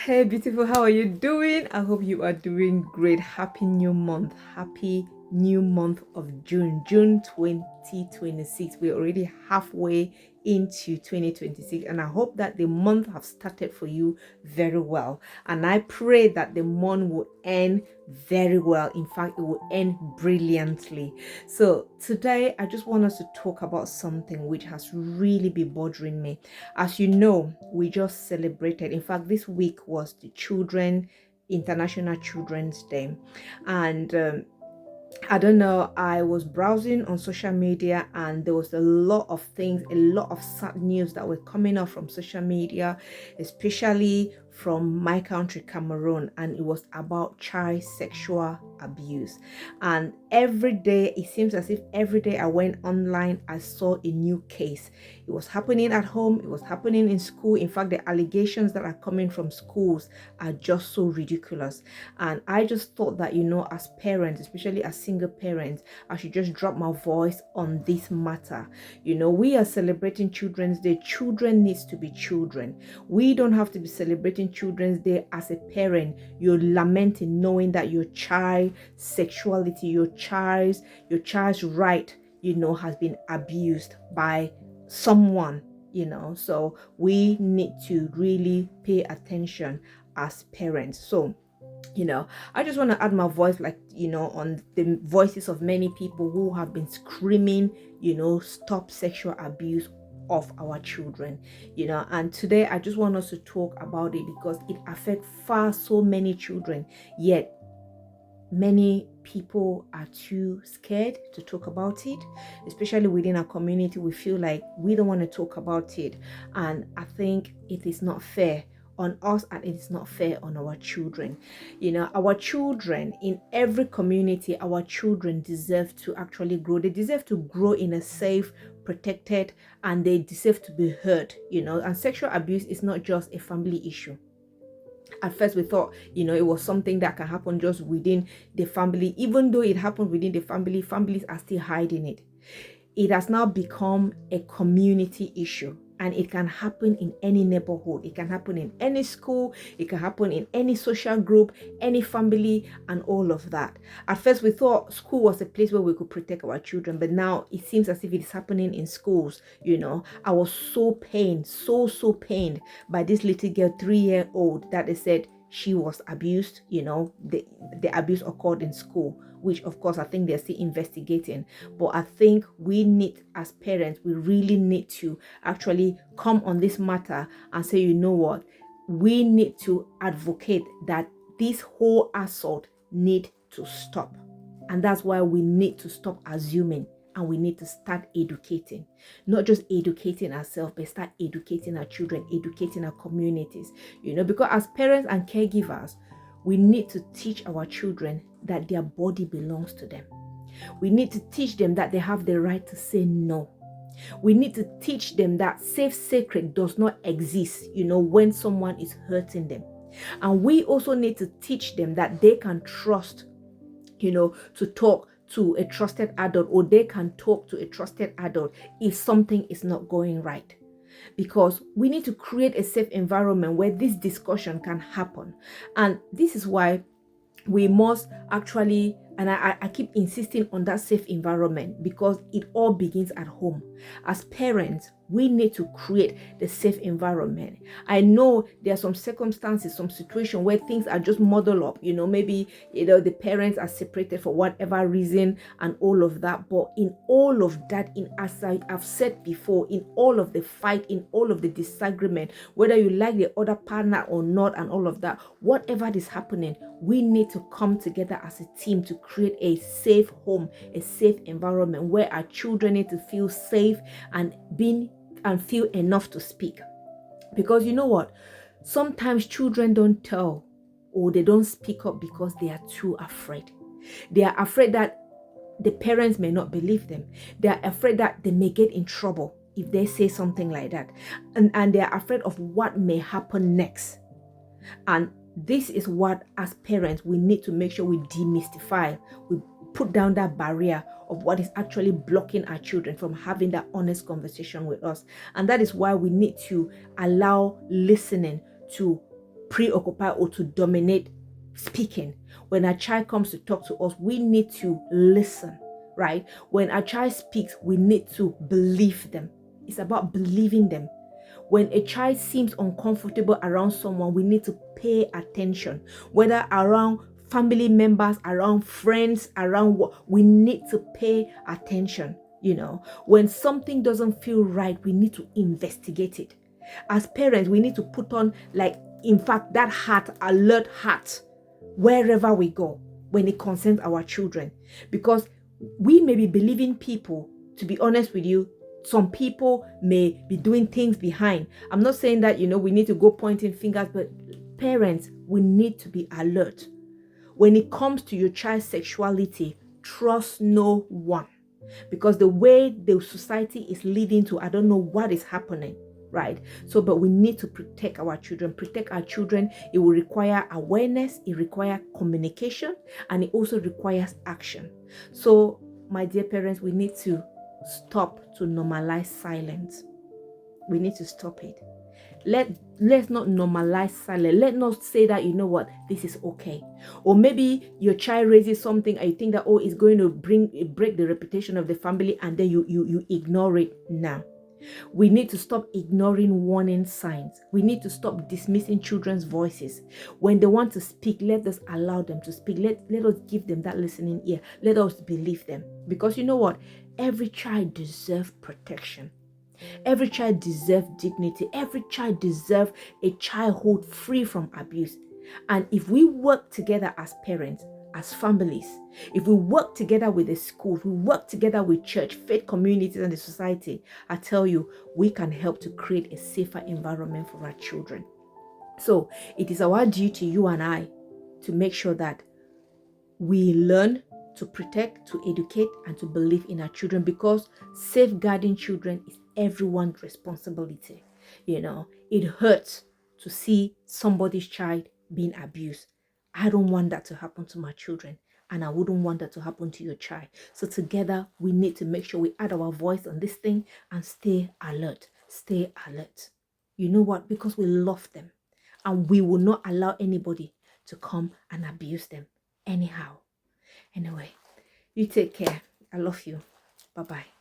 Hey, beautiful, how are you doing? I hope you are doing great. Happy new month. Happy new month of June 2026. We're already halfway into 2026, and I hope that the month have started for you very well. And I pray that the month will end very well. In fact, it will end brilliantly. So, today I just want us to talk about something which has really been bothering me. As you know, we just celebrated. In fact, this week was the International Children's Day. And I don't know, I was browsing on social media and there was a lot of things, a lot of sad news that were coming up from social media, especially from my country, Cameroon, and it was about child sexual abuse. And every day, it seems as if every day I went online, I saw a new case. It was happening at home, it was happening in school. In fact, the allegations that are coming from schools are just so ridiculous. And I just thought that, as parents, especially as single parents, I should just drop my voice on this matter. We are celebrating Children's Day. Children needs to be children. We don't have to be celebrating Children's Day as a parent. You're lamenting knowing that your child sexuality, your child's right, has been abused by someone. So we need to really pay attention as parents. So I just want to add my voice, on the voices of many people who have been screaming, stop sexual abuse of our children. And today I just want us to talk about it because it affects far so many children, yet many people are too scared to talk about it, especially within our community. We feel like we don't want to talk about it, and I think it is not fair on us and it is not fair on our children. Our children in every community, our children deserve to actually grow. They deserve to grow in a safe, protected, and they deserve to be heard. And sexual abuse is not just a family issue. At first we thought it was something that can happen just within the family. Even though it happened within the family, families are still hiding it. It has now become a community issue, and it can happen in any neighborhood. It can happen in any school. It can happen in any social group, any family, and all of that. At first we thought school was a place where we could protect our children, but now it seems as if it is happening in schools. I was so pained, so pained by this little girl, 3-year-old, that they said she was abused. The abuse occurred in school, which of course I think they're still investigating. But I think we need, as parents, we really need to actually come on this matter and say, you know what, we need to advocate that this whole assault need to stop. And that's why we need to stop assuming, and we need to start educating. Not just educating ourselves, but start educating our children, educating our communities. Because as parents and caregivers, we need to teach our children that their body belongs to them. We need to teach them that they have the right to say no. We need to teach them that safe sacred does not exist, when someone is hurting them. And we also need to teach them that they can trust, to talk to a trusted adult, or they can talk to a trusted adult if something is not going right. Because we need to create a safe environment where this discussion can happen. And this is why we must actually, and I keep insisting on that safe environment, because it all begins at home. As parents, we need to create the safe environment. I know there are some circumstances, some situations where things are just muddled up. Maybe the parents are separated for whatever reason and all of that. But in all of that, as I've said before, in all of the fight, in all of the disagreement, whether you like the other partner or not, and all of that, whatever is happening, we need to come together as a team to create a safe home, a safe environment where our children need to feel safe and feel enough to speak. Because you know what? Sometimes children don't tell, or they don't speak up because they are too afraid. They are afraid that the parents may not believe them. They are afraid that they may get in trouble if they say something like that. And they are afraid of what may happen next. And this is what, as parents, we need to make sure we demystify, we put down that barrier of what is actually blocking our children from having that honest conversation with us. And that is why we need to allow listening to preoccupy or to dominate speaking. When a child comes to talk to us, we need to listen, right? When a child speaks, we need to believe them. It's about believing them. When a child seems uncomfortable around someone, we need to pay attention, whether around family members, around friends, around what, we need to pay attention. When something doesn't feel right, we need to investigate it. As parents, we need to put on, like, in fact, that alert heart, wherever we go when it concerns our children. Because we may be believing people, to be honest with you, some people may be doing things behind. I'm not saying that, we need to go pointing fingers, but parents, we need to be alert. When it comes to your child's sexuality, trust no one. Because the way the society is leading to, I don't know what is happening, right? So, but we need to protect our children. Protect our children. It will require awareness, it requires communication, and it also requires action. So, my dear parents, we need to stop to normalize silence. We need to stop it. Let's not normalize silence. Let's not say that, this is okay. Or maybe your child raises something and you think that, it's going to break the reputation of the family, and then you ignore it. Now, we need to stop ignoring warning signs. We need to stop dismissing children's voices. When they want to speak, let us allow them to speak. Let us give them that listening ear. Let us believe them. Because you know what? Every child deserves protection. Every child deserves dignity. Every child deserves a childhood free from abuse. And if we work together as parents, as families, if we work together with the schools, we work together with church, faith communities, and the society, I tell you, we can help to create a safer environment for our children. So it is our duty, you and I, to make sure that we learn to protect, to educate, and to believe in our children, because safeguarding children is everyone's responsibility. It hurts to see somebody's child being abused. I don't want that to happen to my children, and I wouldn't want that to happen to your child. So together, we need to make sure we add our voice on this thing and stay alert. Stay alert. You know what? Because we love them, and we will not allow anybody to come and abuse them anyhow. Anyway, you take care. I love you. Bye-bye.